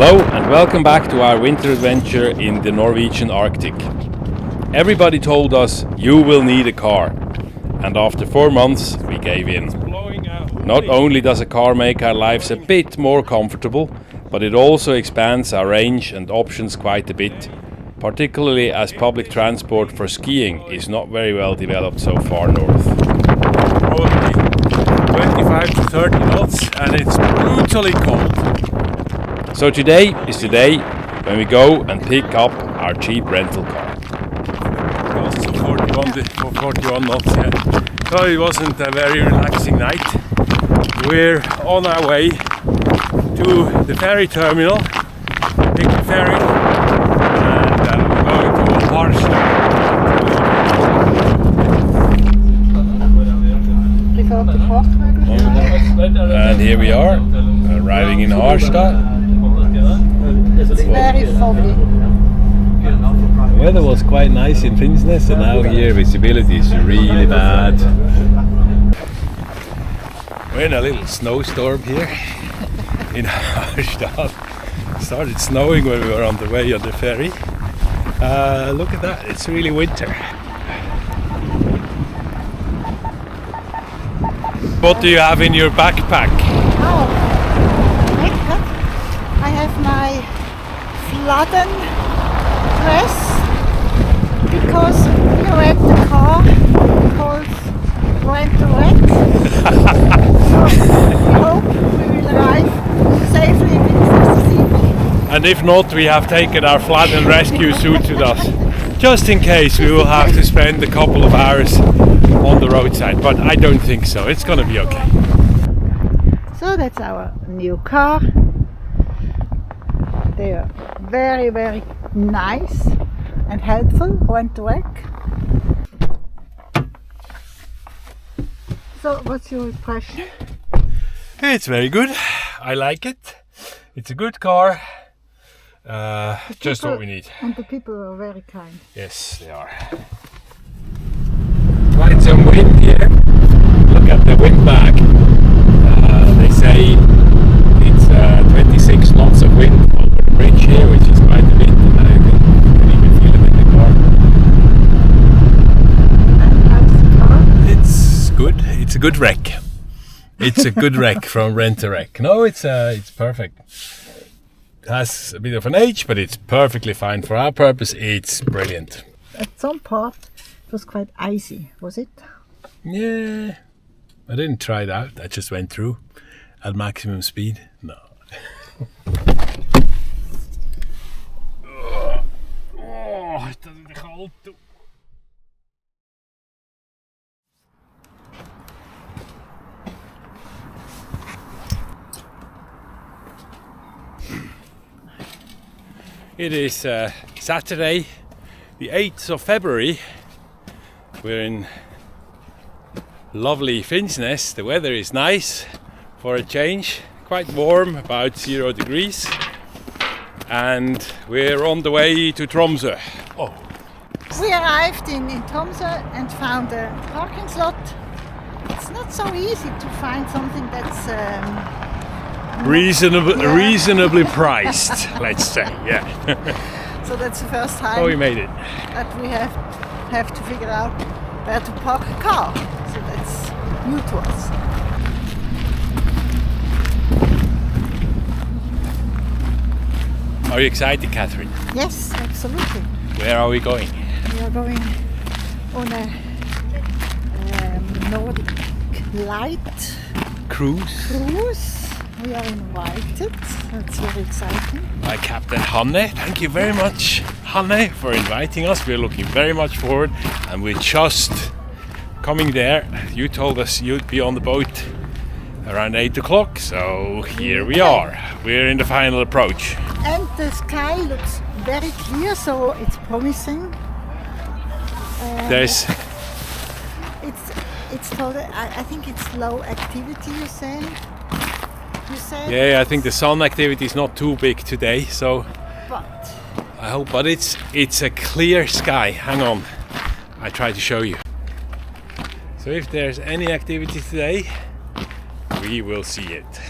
Hello and welcome back to our winter adventure in the Norwegian Arctic. Everybody told us you will need a car, and after 4 months we gave in. Not only does a car make our lives a bit more comfortable, but it also expands our range and options quite a bit, particularly as public transport for skiing is not very well developed so far north. Probably 25 to 30 knots and it's brutally cold. So today is the day when we go and pick up our cheap rental car. Also 41 knots, yeah. So it wasn't a very relaxing night. We're on our way to the ferry terminal, take the ferry, and we're going to Harstad. And here we are, arriving in Harstad. It's very foggy. The weather was quite nice in Finnsnes, and now here visibility is really bad. We're in a little snowstorm here in Harstad. It started snowing when we were on the way on the ferry. Look at that, it's really winter. What do you have in your backpack? Oh, backpack. I have my flooded dress because we rent the car called Reindeer. So we hope we will arrive safely in Finnsnes this evening. And if not, we have taken our flood and rescue suits with us, just in case we will have to spend a couple of hours on the roadside, but I don't think so. It's gonna be okay. So that's our new car. They are very, very nice and helpful, rent to wreck. So what's your impression? It's very good. I like it. It's a good car. Just what we need. And the people are very kind. Yes, they are. Quite some wind here. Look at the wind back. They say it's 26 knots of wind over the bridge here, which is quite a bit, and I can even feel it in the car. How's the car? It's good. It's a good wreck. It's a good wreck from Rent a Wreck. No, it's perfect. It has a bit of an age, but it's perfectly fine for our purpose. It's brilliant. At some part it was quite icy, was it? Yeah, I didn't try it out. I just went through at maximum speed. No. Het is koud. It is Saturday, the 8th of February. We're in lovely Finnsnes. The weather is nice for a change, quite warm, about 0 degrees. And we're on the way to Tromsø. Oh. We arrived in Tromsø and found a parking slot. It's not so easy to find something that's Reasonably priced, let's say, yeah. So that's the first time Oh, we made it. that we have to figure out where to park a car. So that's new to us. Are you excited, Catherine? Yes, absolutely. Where are we going? We are going on a Nordic light cruise. We are invited. That's very exciting. By Captain Hanne. Thank you very much, Hanne, for inviting us. We're looking very much forward, and we're just coming there. You told us you'd be on the boat around 8 o'clock, so here we are. We're in the final approach. And the sky looks very clear, so it's promising. There's It's told. I think it's low activity. You said. yeah, I think the sun activity is not too big today, so But I hope. But it's a clear sky. Hang on, I try to show you. So if there's any activity today, we will see it.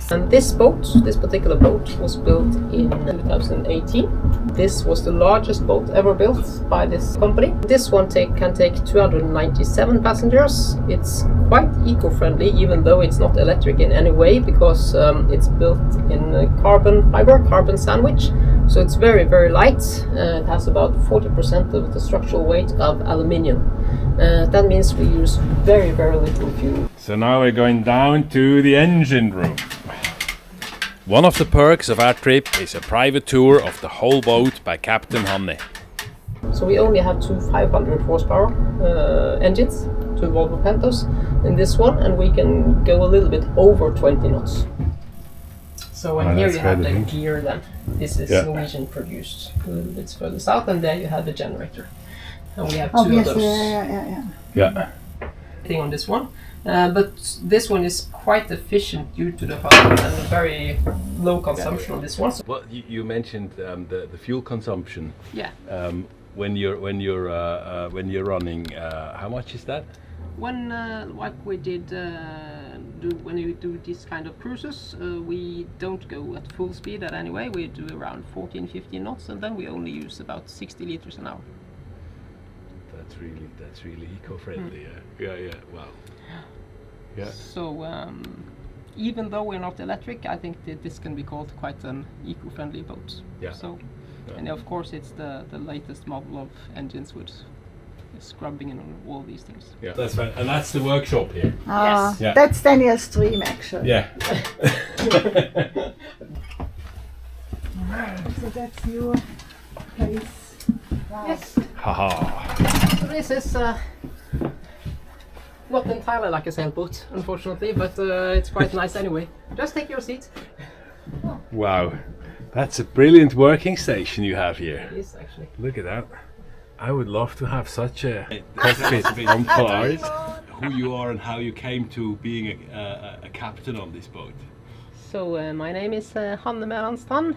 And this particular boat, was built in 2018. This was the largest boat ever built by this company. This one can take 297 passengers. It's quite eco-friendly, even though it's not electric in any way, because it's built in carbon fiber, carbon sandwich. So it's very, very light. It has about 40% of the structural weight of aluminium. That means we use very, very little fuel. So now we're going down to the engine room. One of the perks of our trip is a private tour of the whole boat by Captain Hanne. So we only have two 500 horsepower engines, two Volvo Pentos in this one, and we can go a little bit over 20 knots. So here you have the gear then. This is Norwegian produced. A little bit further south, and there you have the generator. And we have two of those. Yeah. Thing on this one. But this one is quite efficient due to the fact and a very low consumption on this one. Well, you mentioned the fuel consumption. Yeah. When you're running, how much is that? When like we did when we do this kind of cruises, we don't go at full speed at anyway. We do around 14-15 knots, and then we only use about 60 liters an hour. That's really eco-friendly. Yeah. Wow. Yeah. So even though we're not electric, I think that this can be called quite an eco-friendly boat. Yeah. So, and of course it's the latest model of engines with scrubbing and all these things. Yeah, that's fine. And that's the workshop here. Yes. Yeah. That's Daniel's stream actually. Yeah. So that's your place. Wow. Yes. Haha. So this is not entirely like a sailboat, unfortunately, but it's quite nice anyway. Just take your seat. Wow, that's a brilliant working station you have here. It is actually. Look at that. I would love to have such a cockpit from Polaris. Who you are and how you came to being a captain on this boat. So my name is Hanne Meranstan.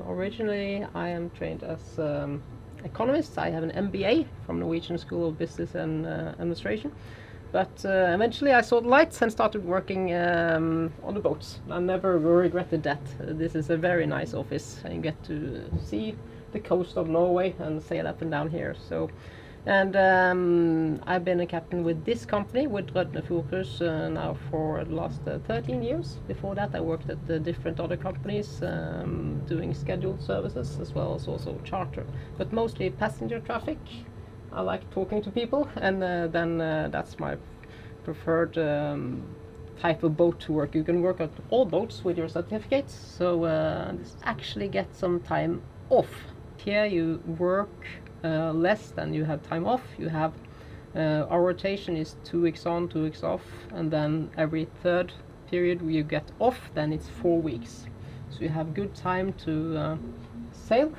Originally I am trained as economist. I have an MBA from Norwegian School of Business and Administration. But eventually I saw the lights and started working on the boats. I never regretted that. This is a very nice office and you get to see the coast of Norway and sail up and down here. So, and I've been a captain with this company, with Reindeer now for the last 13 years. Before that I worked at different other companies doing scheduled services as well as also charter, but mostly passenger traffic. I like talking to people, and then that's my preferred type of boat to work. You can work at all boats with your certificates, so just actually get some time off. Here you work less than you have time off. You have our rotation is 2 weeks on, 2 weeks off, and then every third period you get off, then it's 4 weeks. So you have good time to sail,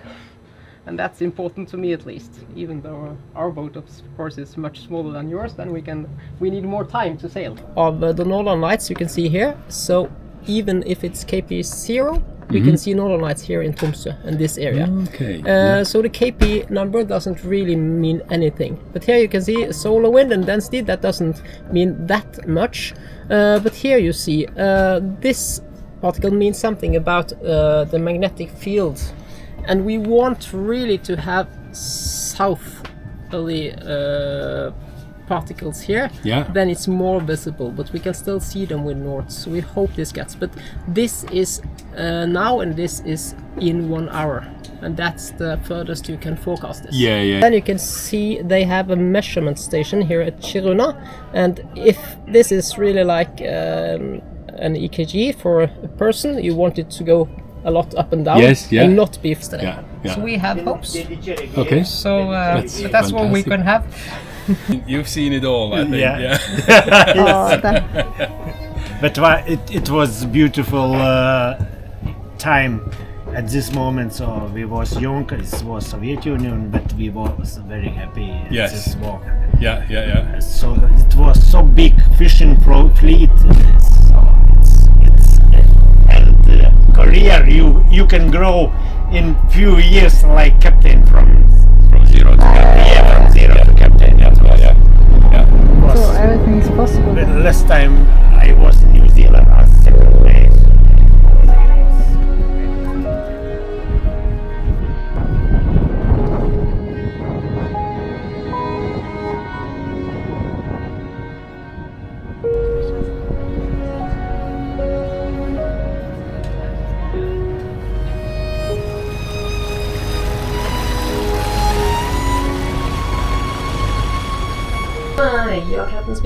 and that's important to me at least. Even though our boat of course is much smaller than yours, then we need more time to sail. Of the Northern Lights you can see here, so even if it's KP 0, you can see Northern Lights here in Tromsø in this area. Okay. So the KP number doesn't really mean anything. But here you can see solar wind and density, that doesn't mean that much. But here you see this particle means something about the magnetic field. And we want really to have southerly particles here, then it's more visible, but we can still see them with north, so we hope this gets. But this is now, and this is in 1 hour, and that's the furthest you can forecast this. Then you can see they have a measurement station here at Kiruna, and if this is really like an EKG for a person, you want it to go a lot up and down and not be steady. So we have hopes. Okay. So that's what we can have. You've seen it all, I think. Yeah. But it was beautiful time at this moment. So we was young. It was Soviet Union, but we was very happy. Yes. This war. Yeah. So it was so big fishing fleet. So it's and career you can grow in few years like captain from 0 to captain. From 0 to captain. So everything is possible. The last time I was in New Zealand, I was second way.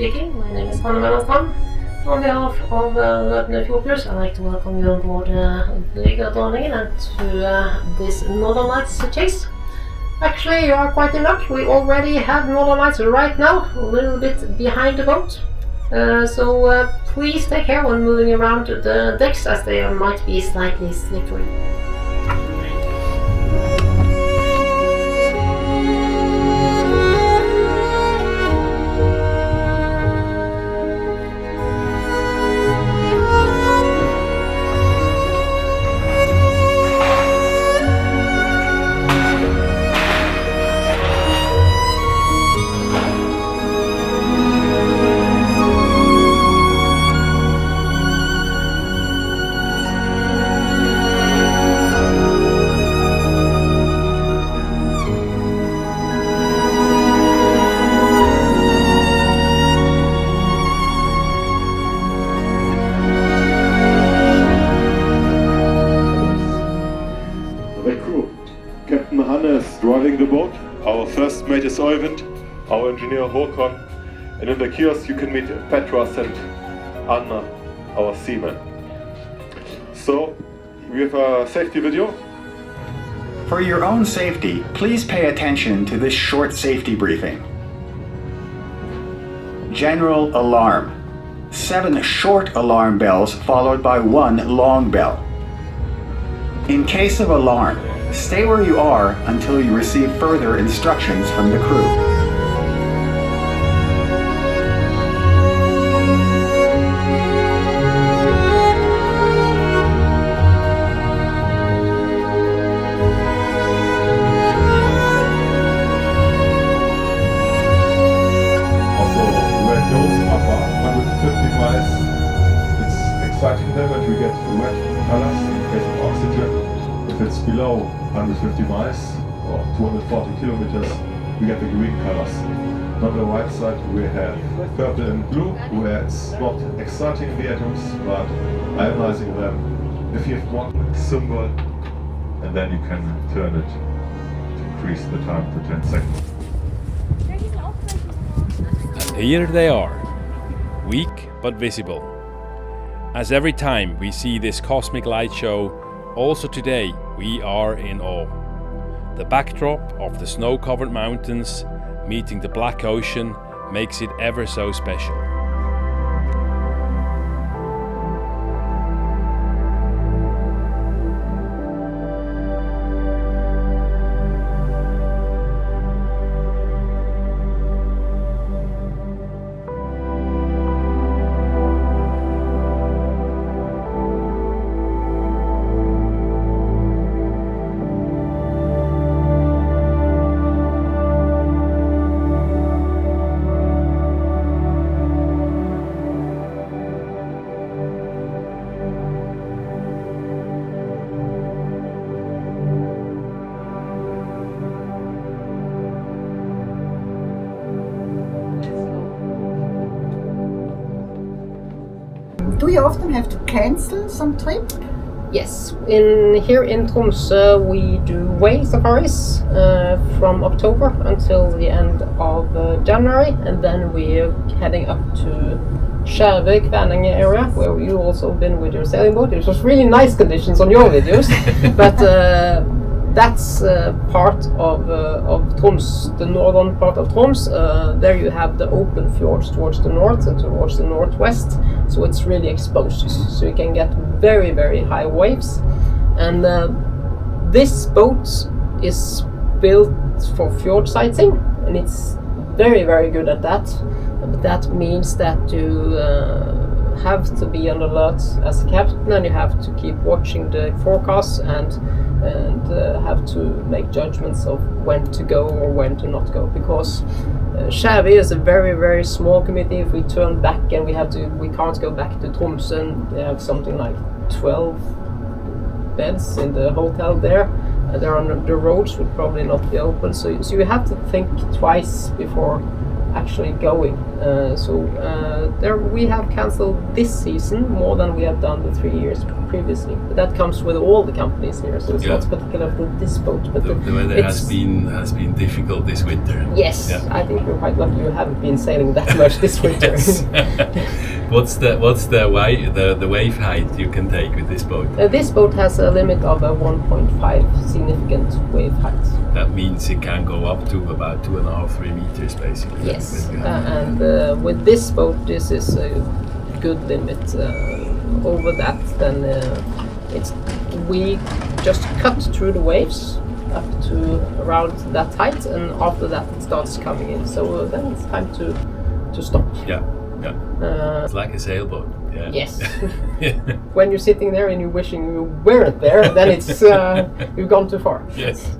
speaking. My name is Harstad. On behalf of Løpende Fjordcruise, I'd like to welcome you on board Dronningen and to this Northern Lights chase. Actually, you are quite in luck. We already have Northern Lights right now, a little bit behind the boat. So please take care when moving around the decks, as they might be slightly slippery. Driving the boat. Our first mate is Oyvind, our engineer Håkon, and in the kiosk you can meet Petras and Anna, our seamen. So, we have a safety video. For your own safety, please pay attention to this short safety briefing. General alarm. 7 short alarm bells followed by 1 long bell. In case of alarm, stay where you are until you receive further instructions from the crew. Also, red goes above 150 miles. It's exciting then that we get red colors in case of oxygen. If it's below 150 miles or 240 kilometers, we get the green colors. On the right side we have purple and blue, where it's not exciting the atoms but ionizing them. If you have one symbol, and then you can turn it to increase the time to 10 seconds. And here they are, weak but visible. As every time we see this cosmic light show, also today we are in awe. The backdrop of the snow-covered mountains meeting the black ocean makes it ever so special. Do you often have to cancel some trip? Yes, here in Tromsø we do whale safaris from October until the end of January, and then we're heading up to Skjervøy, Kvænangen area, where you've also been with your sailing boat. It was really nice conditions on your videos, but that's part of Troms, the northern part of Troms. There you have the open fjords towards the north and towards the northwest, so it's really exposed, so you can get very, very high waves. And this boat is built for fjord sighting, and it's very, very good at that. But that means that you have to be on alert as a captain, and you have to keep watching the forecasts and have to make judgments of when to go or when to not go, because Skjervøy is a very, very small community. If we turn back and we can't go back to Tromsø, and they have something like 12 beds in the hotel there. The roads would probably not be open, so you have to think twice before actually going. There we have cancelled this season more than we have done the 3 years previously. But that comes with all the companies here, so it's not particular for this boat. But the weather has been difficult this winter. Yes, I think you're quite lucky you haven't been sailing that much this winter. What's the wave height you can take with this boat? This boat has a limit of 1.5 significant wave height. That means it can go up to about 2.5-3 meters, basically. Yes, and with this boat, this is a good limit. Over that, then we just cut through the waves up to around that height, and after that it starts coming in. So then it's time to stop. Yeah. It's like a sailboat. Yeah. Yes. When you're sitting there and you're wishing you weren't there, then it's you've gone too far. Yes.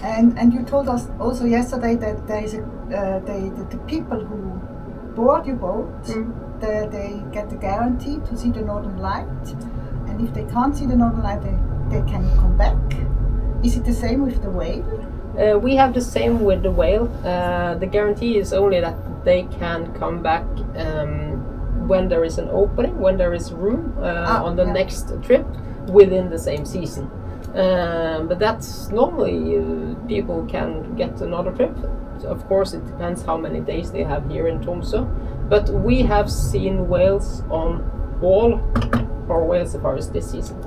And you told us also yesterday that there is the people who board your boat, they get the guarantee to see the northern light, and if they can't see the northern light, they can come back. Is it the same with the whale? We have the same with the whale. The guarantee is only that they can come back when there is an opening, when there is room on the next trip within the same season. But that's normally people can get another trip. Of course, it depends how many days they have here in Tromsø. But we have seen whales on all our whale safaris this season.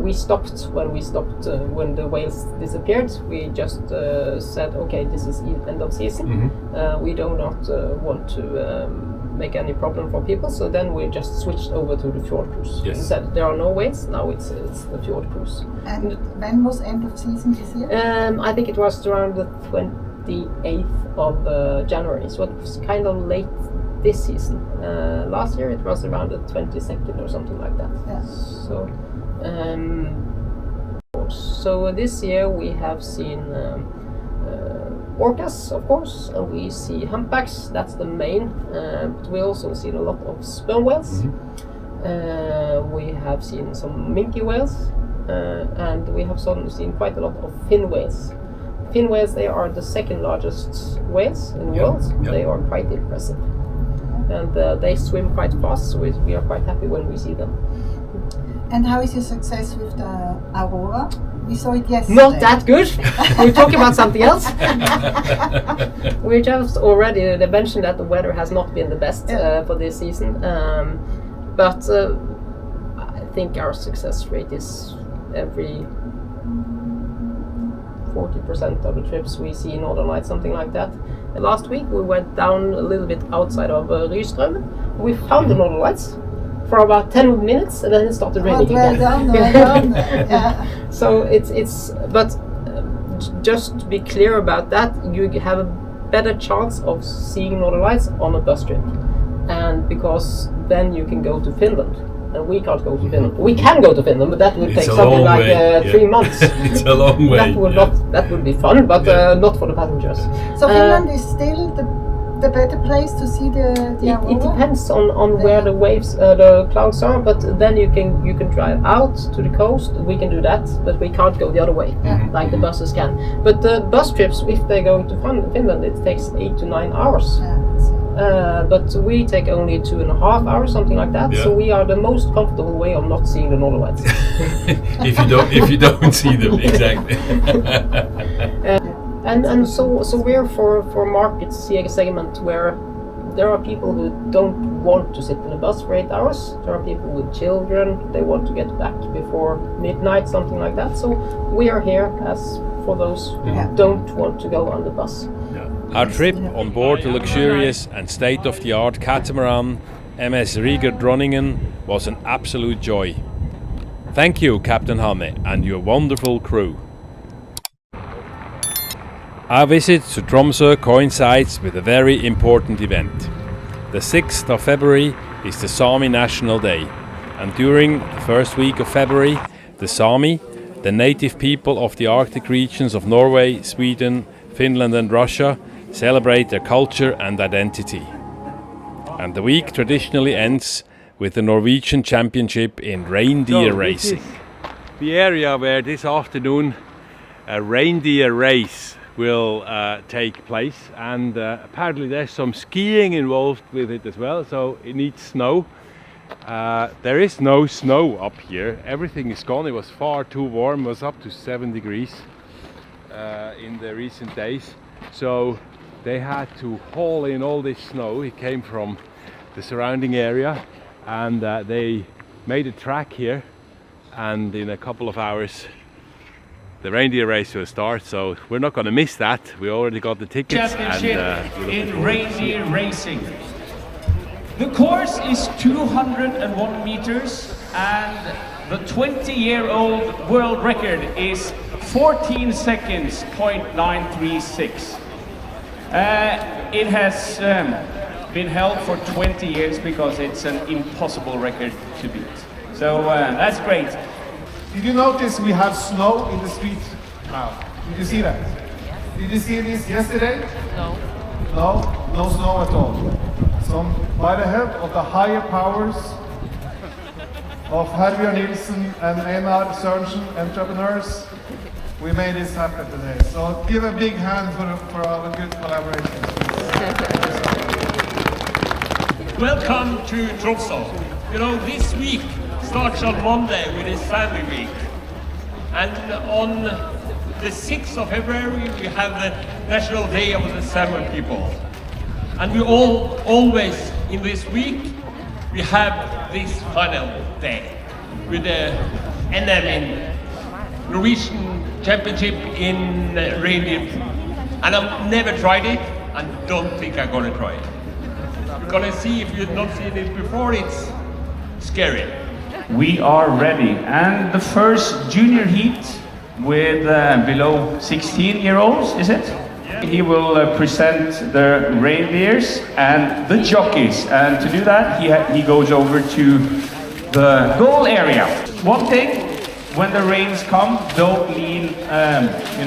We stopped when the whales disappeared. We just said, okay, this is end of season. We do not want to make any problem for people, so then we just switched over to the fjord cruise. Yes. And said there are no whales, now it's the fjord cruise. And when was end of season this year? I think it was around the 28th of January, so it was kind of late this season. Last year it was around the 22nd or something like that. Yeah. So this year we have seen orcas, of course, and we see humpbacks, that's the main, but we also seen a lot of sperm whales. We have seen some minke whales, and we have seen quite a lot of fin whales. Fin whales, they are the second largest whales in the world. They are quite impressive, and they swim quite fast, so we are quite happy when we see them. And how is your success with the Aurora? We saw it yesterday. Not that good. We're talking about something else. We just already mentioned that the weather has not been the best for this season. But I think our success rate is every 40% of the trips we see Northern Lights, something like that. And last week we went down a little bit outside of Reindeer. We found the Northern Lights for about 10 minutes, and then it started raining again. Well done. So but just to be clear about that, you have a better chance of seeing Northern Lights on a bus trip, and because then you can go to Finland, and we can't go to Finland. We can go to Finland, but that would take something like 3 months. It's a long way. That would be fun, but not for the passengers. So Finland is still the better place to see the Aurora? It depends on where the waves, the clouds are, but then you can drive out to the coast. We can do that, but we can't go the other way, like the buses can. But the bus trips, if they're going to Finland, it takes 8 to 9 hours. But we take only 2.5 hours, something like that. So we are the most comfortable way of not seeing the Northern Lights. if you don't see them, exactly. And so we're for markets segment where there are people who don't want to sit in a bus for 8 hours. There are people with children, they want to get back before midnight, something like that. So we are here as for those who don't want to go on the bus. Our trip on board the luxurious and state-of-the-art catamaran MS Rieger Dronningen was an absolute joy. Thank you, Captain Hanne, and your wonderful crew. Our visit to Tromsø coincides with a very important event. The 6th of February is the Sami National Day, and during the first week of February, the Sami, the native people of the Arctic regions of Norway, Sweden, Finland and Russia, celebrate their culture and identity. And the week traditionally ends with the Norwegian Championship in reindeer racing. The area where this afternoon a reindeer race will take place, and apparently there's some skiing involved with it as well, so it needs snow. There is no snow up here, everything is gone. It was far too warm, it was up to 7 degrees in the recent days, so they had to haul in all this snow. It came from the surrounding area, and they made a track here, and in a couple of hours the reindeer race will start, so we're not going to miss that. We already got the tickets. Championship in reindeer racing. The course is 201 meters, and the 20-year-old world record is 14 seconds, 0.936. It has been held for 20 years because it's an impossible record to beat. So that's great. Did you notice we have snow in the street now? Did you see that? Did you see this yesterday? No. No? No snow at all. So by the help of the higher powers of Hervjar Nilsen and Einar Sørensen entrepreneurs, we made this happen today. So give a big hand for our good collaboration. Welcome to Tromsø. You know, this week starts on Monday with a Sami week. And on the 6th of February we have the National Day of the Sami people. And we always in this week we have this final day with the NM in Norwegian Championship in Reindeer. And I've never tried it and don't think I'm gonna try it. You're gonna see, if you've not seen it before, it's scary. We are ready, and the first junior heat with below 16-year-olds, is it? Yeah. He will present the reindeers and the jockeys, and to do that he goes over to the goal area. One thing, when the rains come, don't lean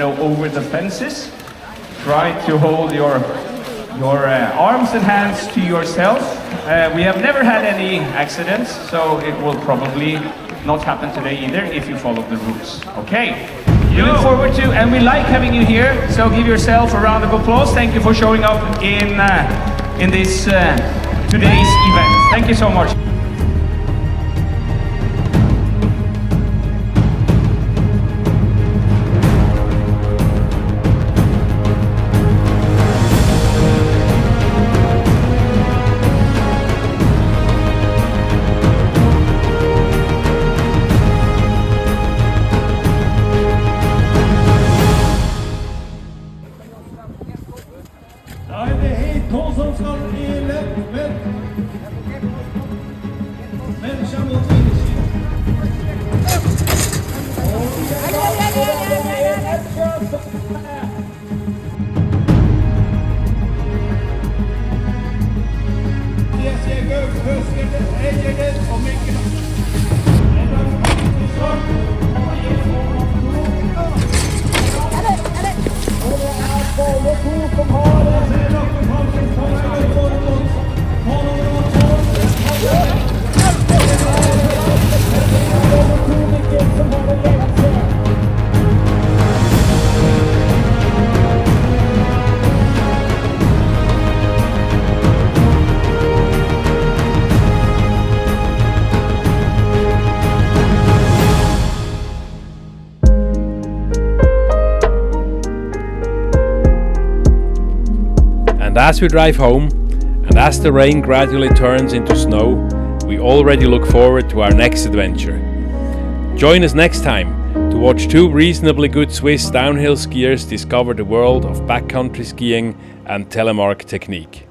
over the fences. Try to hold your arms and hands to yourself. We have never had any accidents, so it will probably not happen today either if you follow the rules. Okay, we look forward to, and we like having you here, so give yourself a round of applause. Thank you for showing up in this today's event. Thank you so much. And as we drive home, and as the rain gradually turns into snow, we already look forward to our next adventure. Join us next time to watch two reasonably good Swiss downhill skiers discover the world of backcountry skiing and telemark technique.